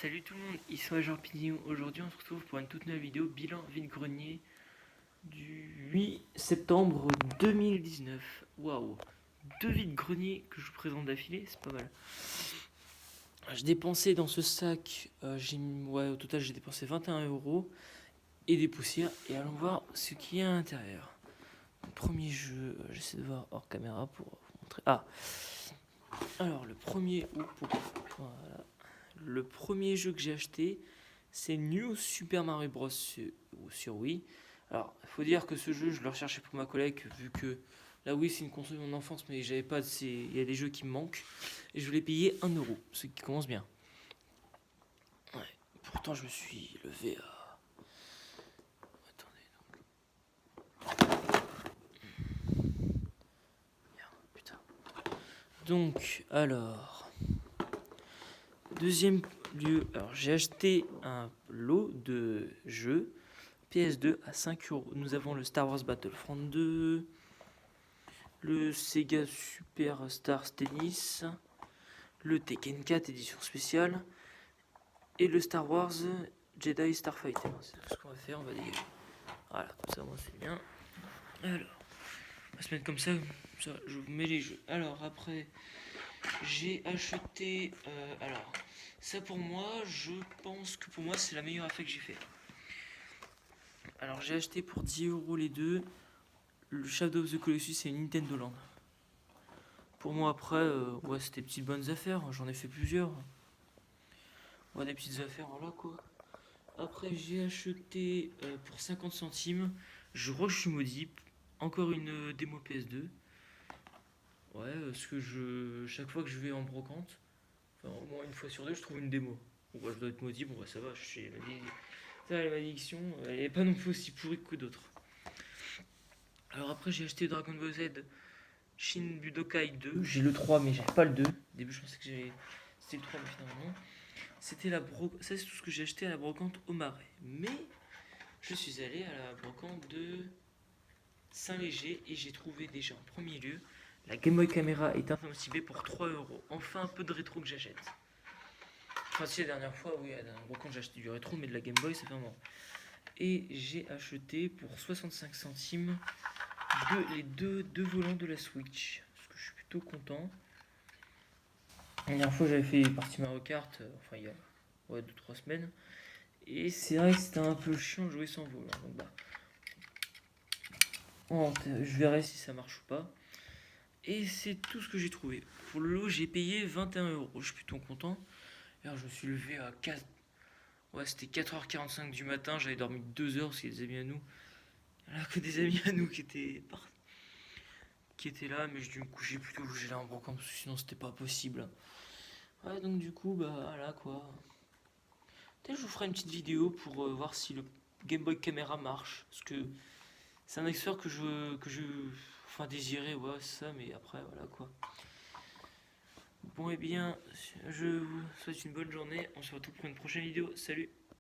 Salut tout le monde, ici Jean Pignon. Aujourd'hui on se retrouve pour une toute nouvelle vidéo bilan vide-grenier du 8 septembre 2019. Waouh, deux vides-greniers que je vous présente d'affilée, c'est pas mal. Je dépensais dans ce sac, au total j'ai dépensé 21 € et des poussières. Et allons voir ce qu'il y a à l'intérieur. Premier jeu, j'essaie de voir hors caméra pour vous montrer. Alors le premier, voilà. Le premier jeu que j'ai acheté, c'est New Super Mario Bros. Sur Wii. Alors, il faut dire que ce jeu, je le recherchais pour ma collègue, vu que la Wii, c'est une console de mon enfance, mais j'avais pas il y a des jeux qui me manquent. Et je voulais payer 1€, ce qui commence bien. Ouais, pourtant, je me suis levé à... Attendez, merde, putain. Donc, alors... Deuxième lieu, alors j'ai acheté un lot de jeux PS2 à 5€. Nous avons le Star Wars Battlefront 2, le Sega Super Stars Tennis, le Tekken 4 édition spéciale et le Star Wars Jedi Starfighter. C'est tout ce qu'on va faire, on va dégager. Voilà, comme ça moi c'est bien. Alors, on va se mettre comme ça, je vous mets les jeux. Alors après, j'ai acheté... alors, ça pour moi, je pense que pour moi c'est la meilleure affaire que j'ai fait. Alors j'ai acheté pour 10€ les deux. Le Shadow of the Colossus et Nintendo Land. Pour moi après, ouais, c'était des petites bonnes affaires, j'en ai fait plusieurs. Ouais, des petites affaires, voilà quoi. Après j'ai acheté pour 50 centimes, je crois que je suis maudit, encore une démo PS2. Ouais, parce que chaque fois que je vais en brocante, enfin au moins une fois sur deux, je trouve une démo. Bon bah je dois être maudit, bon bah ça va, la malédiction, elle est pas non plus aussi pourrie que d'autres. Alors après j'ai acheté Dragon Ball Z Shin Budokai 2. J'ai le 3 mais j'avais pas le 2. Au début je pensais que c'était le 3 mais finalement non. Ça c'est tout ce que j'ai acheté à la brocante au Marais. Mais je suis allé à la brocante de Saint-Léger et j'ai trouvé déjà en premier lieu la Game Boy Camera est invincible pour 3€. Enfin un peu de rétro que j'achète. Enfin si la dernière fois, oui, à la brocante j'ai acheté du rétro mais de la Game Boy ça fait un moment. Et j'ai acheté pour 65 centimes les deux volants de la Switch. Parce que je suis plutôt content. La dernière fois j'avais fait partie Mario Kart, enfin il y a 2-3 semaines. Et c'est vrai que c'était un peu chiant de jouer sans volant. Donc je verrai si ça marche ou pas. Et c'est tout ce que j'ai trouvé. Pour le lot j'ai payé 21€. Je suis plutôt content. Alors je me suis levé à 4... Ouais, c'était 4h45 du matin, j'avais dormi 2 heures parce qu'il y a des amis à nous. Alors que des amis à nous qui étaient là, mais j'ai dû me coucher plutôt que j'allais en brocante parce que sinon c'était pas possible. Ouais, donc du coup, bah voilà quoi. Peut-être je vous ferai une petite vidéo pour voir si le Game Boy Camera marche. Parce que c'est un accessoire enfin désirais, ouais, c'est ça, mais après, voilà quoi. Bon, et bien, je vous souhaite une bonne journée. On se retrouve pour une prochaine vidéo. Salut!